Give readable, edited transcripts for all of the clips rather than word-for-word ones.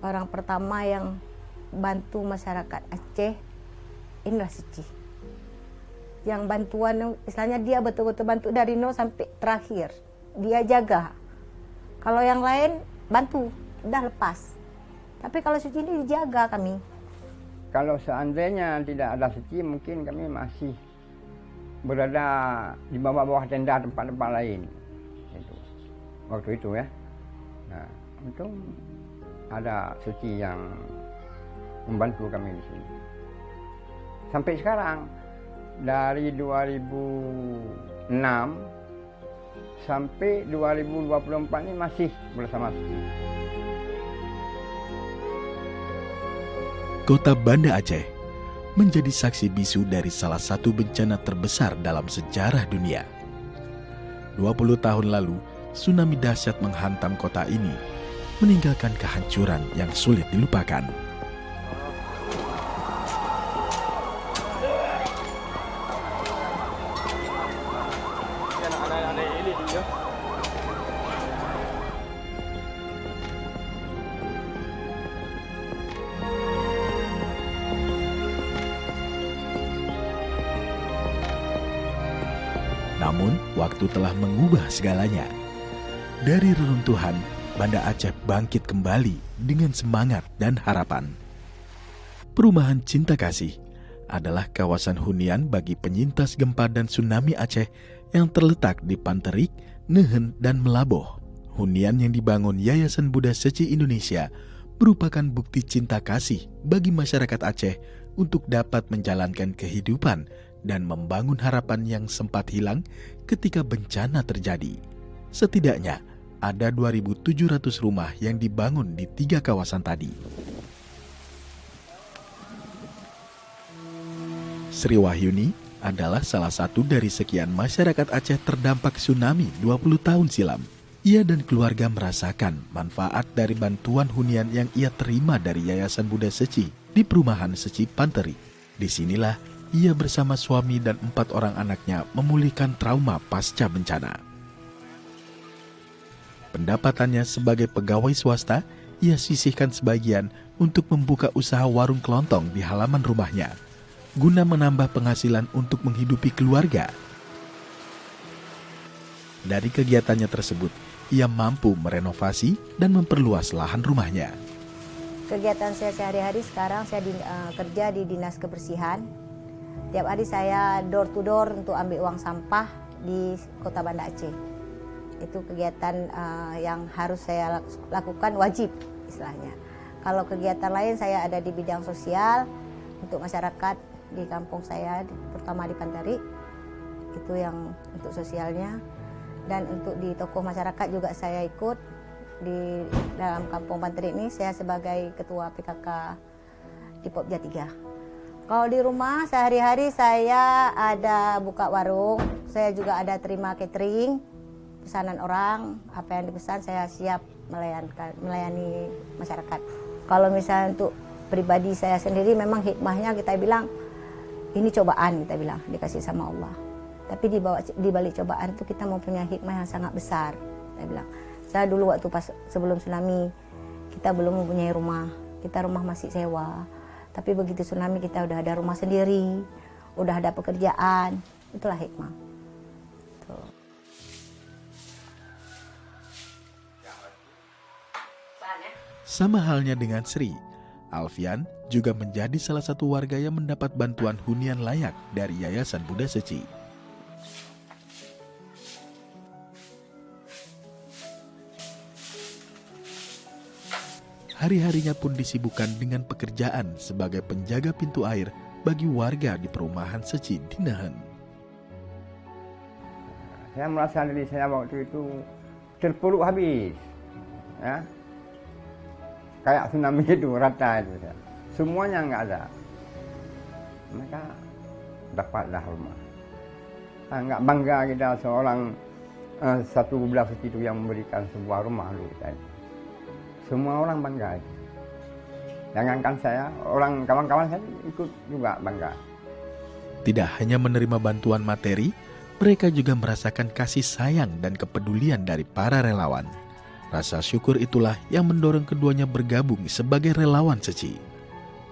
Orang pertama yang bantu masyarakat Aceh inilah Suci. Yang bantuan istilahnya dia betul-betul bantu dari nol sampai terakhir. Dia jaga. Kalau yang lain bantu, udah lepas. Tapi kalau Suci ini dijaga kami. Kalau seandainya tidak ada Suci, mungkin kami masih berada di bawah-bawah tenda tempat-tempat lain. Itu. Waktu itu ya. Nah, untung ada Suci yang membantu kami di sini. Sampai sekarang, dari 2006 sampai 2024 ini masih bersama Suci. Kota Banda Aceh menjadi saksi bisu dari salah satu bencana terbesar dalam sejarah dunia. 20 tahun lalu, tsunami dahsyat menghantam kota ini, meninggalkan kehancuran yang sulit dilupakan. Namun, waktu telah mengubah segalanya. Dari reruntuhan, Banda Aceh bangkit kembali dengan semangat dan harapan. Perumahan Cinta Kasih adalah kawasan hunian bagi penyintas gempa dan tsunami Aceh yang terletak di Panterik, Nehen, dan Melaboh. Hunian yang dibangun Yayasan Buddha Seci Indonesia merupakan bukti cinta kasih bagi masyarakat Aceh untuk dapat menjalankan kehidupan dan membangun harapan yang sempat hilang ketika bencana terjadi. Setidaknya ada 2.700 rumah yang dibangun di 3 kawasan tadi. Sri Wahyuni adalah salah satu dari sekian masyarakat Aceh terdampak tsunami 20 tahun silam. Ia dan keluarga merasakan manfaat dari bantuan hunian yang ia terima dari Yayasan Buddha Seci di perumahan Seci Panterik. Disinilah ia bersama suami dan 4 orang anaknya memulihkan trauma pasca bencana. Pendapatannya sebagai pegawai swasta, ia sisihkan sebagian untuk membuka usaha warung kelontong di halaman rumahnya, guna menambah penghasilan untuk menghidupi keluarga. Dari kegiatannya tersebut, ia mampu merenovasi dan memperluas lahan rumahnya. Kegiatan saya sehari-hari sekarang saya kerja di Dinas Kebersihan. Tiap hari saya door to door untuk ambil uang sampah di Kota Banda Aceh. Itu kegiatan yang harus saya lakukan, wajib istilahnya. Kalau kegiatan lain saya ada di bidang sosial untuk masyarakat di kampung saya, terutama di Panterik. Itu yang untuk sosialnya. Dan untuk di tokoh masyarakat juga saya ikut di dalam kampung Panterik ini. Saya sebagai ketua PKK di Popja 3. Kalau di rumah sehari-hari saya ada buka warung, saya juga ada terima catering, pesanan orang, apa yang dipesan saya siap melayani masyarakat. Kalau misalnya untuk pribadi saya sendiri memang hikmahnya kita bilang ini cobaan, kita bilang dikasih sama Allah. Tapi di balik cobaan itu kita mempunyai hikmah yang sangat besar. Saya bilang, saya dulu waktu pas sebelum tsunami kita belum mempunyai rumah, kita rumah masih sewa. Tapi begitu tsunami kita udah ada rumah sendiri, udah ada pekerjaan, itulah hikmah. Tuh. Sama halnya dengan Sri, Alfian juga menjadi salah satu warga yang mendapat bantuan hunian layak dari Yayasan Buddha Seci. Hari-harinya pun disibukkan dengan pekerjaan sebagai penjaga pintu air bagi warga di perumahan Seci di Nehen. Saya merasa diri saya waktu itu terpuruk habis, ya. Kayak tsunami itu rata itu, semuanya nggak ada. Mereka dapatlah rumah. Nggak bangga kita seorang satu belas itu yang memberikan sebuah rumah dulu kita. Semua orang bangga. Jangankan saya, orang kawan-kawan saya ikut juga bangga. Tidak hanya menerima bantuan materi, mereka juga merasakan kasih sayang dan kepedulian dari para relawan. Rasa syukur itulah yang mendorong keduanya bergabung sebagai relawan Seci.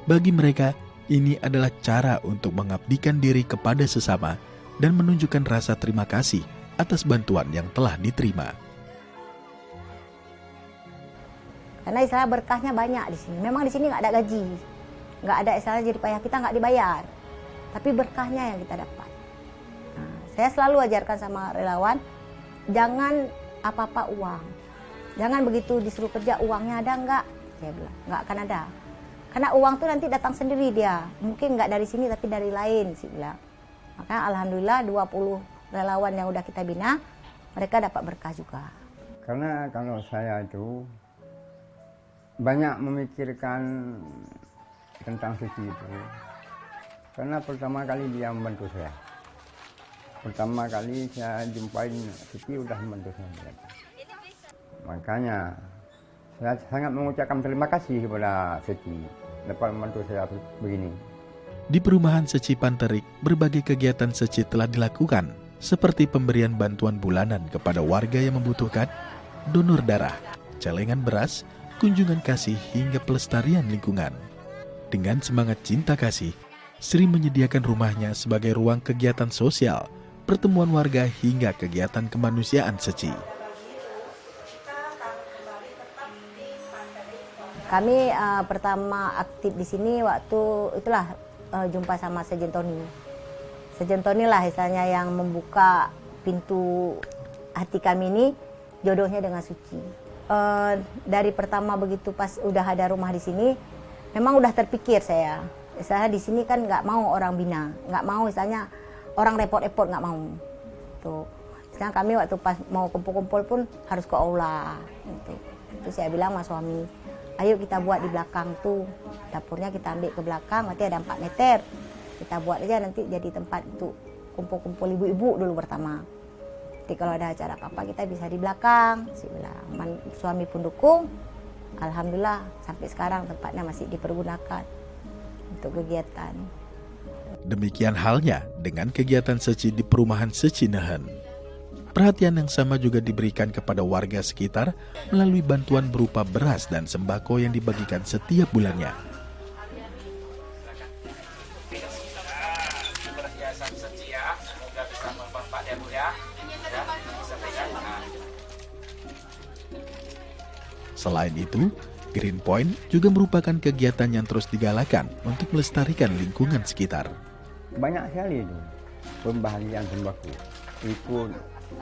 Bagi mereka, ini adalah cara untuk mengabdikan diri kepada sesama dan menunjukkan rasa terima kasih atas bantuan yang telah diterima. Karena istilah berkahnya banyak di sini. Memang di sini nggak ada gaji, nggak ada istilah jadi payah, kita nggak dibayar, tapi berkahnya yang kita dapat. Nah, saya selalu ajarkan sama relawan, jangan apa-apa uang, jangan begitu disuruh kerja uangnya ada nggak? Saya bilang nggak akan ada, karena uang tuh nanti datang sendiri dia, mungkin nggak dari sini tapi dari lain, saya bilang. Makanya alhamdulillah 20 relawan yang udah kita bina, mereka dapat berkah juga. Karena kalau saya itu banyak memikirkan tentang Seci itu. Karena pertama kali dia membantu saya. Pertama kali saya jumpain Seci udah membantu saya. Makanya saya sangat mengucapkan terima kasih kepada Seci dapat membantu saya begini. Di perumahan Seci Panterik, berbagai kegiatan Seci telah dilakukan, seperti pemberian bantuan bulanan kepada warga yang membutuhkan, donor darah, celengan beras, kunjungan kasih hingga pelestarian lingkungan. Dengan semangat cinta kasih, Sri menyediakan rumahnya sebagai ruang kegiatan sosial, pertemuan warga hingga kegiatan kemanusiaan Seci. Kami pertama aktif di sini waktu itulah jumpa sama Sejen Tony. Sejen Tony lah istilahnya yang membuka pintu hati kami ini, jodohnya dengan Suci. Dari pertama begitu pas udah ada rumah di sini, memang udah terpikir saya. Misalnya di sini kan nggak mau orang bina, nggak mau misalnya orang repot-repot, nggak mau. Tuh, misalnya kami waktu pas mau kumpul-kumpul pun harus ke aula. Gitu. Itu saya bilang sama suami, ayo kita buat di belakang tuh, dapurnya kita ambil ke belakang, nanti ada 4 meter. Kita buat aja nanti jadi tempat untuk kumpul-kumpul ibu-ibu dulu pertama. Jadi kalau ada acara apa-apa kita bisa di belakang. Saya bilang, suami pun dukung. Alhamdulillah sampai sekarang tempatnya masih dipergunakan untuk kegiatan. Demikian halnya dengan kegiatan Seci di perumahan Seci Nehen. Perhatian yang sama juga diberikan kepada warga sekitar melalui bantuan berupa beras dan sembako yang dibagikan setiap bulannya. Selain itu, Green Point juga merupakan kegiatan yang terus digalakan untuk melestarikan lingkungan sekitar. Banyak sekali itu pembagian sembako. Ikut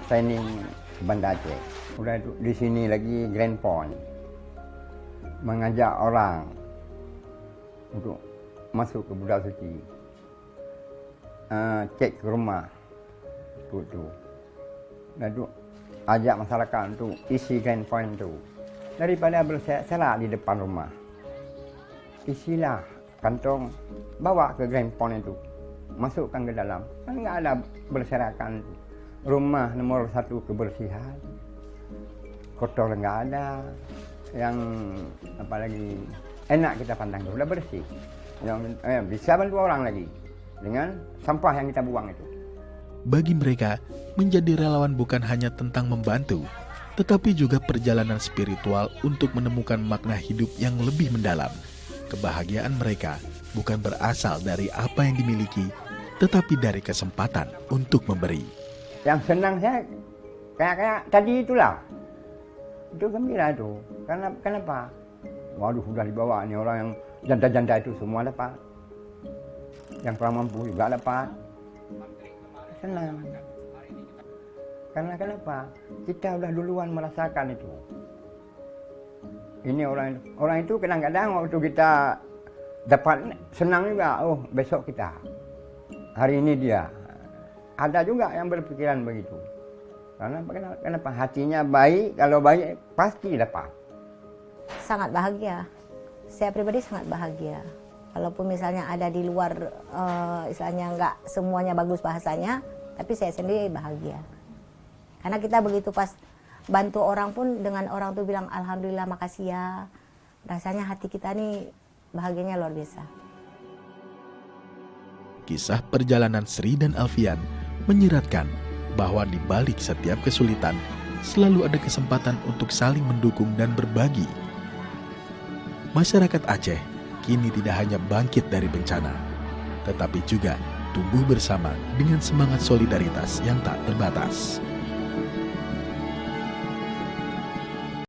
training Banda Aceh. Udah itu di sini lagi Grand Point mengajak orang untuk masuk ke Budak Suci, cek ke rumah tu. Dan itu ajak masyarakat untuk isi Grand Point tu. Daripada berserak di depan rumah, isilah kantong, bawa ke Grand Point itu, masukkan ke dalam. Kan nggak ada berserakan. Rumah nomor 1 kebersihan, kotor nggak ada, yang apalagi enak kita pandang itu udah bersih. Yang bisa bantu orang lagi dengan sampah yang kita buang itu. Bagi mereka, menjadi relawan bukan hanya tentang membantu, tetapi juga perjalanan spiritual untuk menemukan makna hidup yang lebih mendalam. Kebahagiaan mereka bukan berasal dari apa yang dimiliki, tetapi dari kesempatan untuk memberi. Yang senang saya kayak tadi itulah. Itu gembira itu. Karena kenapa? Waduh, sudah dibawa nih orang yang janda-janda itu semua dapat. Yang kurang mampu juga dapat. Senang. Karena kenapa? Kita udah duluan merasakan itu. Ini orang itu kadang-kadang waktu kita dapat senang juga. Oh, besok kita. Hari ini dia. Ada juga yang berpikiran begitu. Karena kenapa? Hatinya baik, kalau baik pasti dapat. Sangat bahagia. Saya pribadi sangat bahagia. Walaupun misalnya ada di luar, misalnya nggak semuanya bagus bahasanya, tapi saya sendiri bahagia. Karena kita begitu pas bantu orang pun dengan orang tuh bilang alhamdulillah makasih ya. Rasanya hati kita nih bahagianya luar biasa. Kisah perjalanan Sri dan Alfian menyiratkan bahwa di balik setiap kesulitan selalu ada kesempatan untuk saling mendukung dan berbagi. Masyarakat Aceh kini tidak hanya bangkit dari bencana, tetapi juga tumbuh bersama dengan semangat solidaritas yang tak terbatas.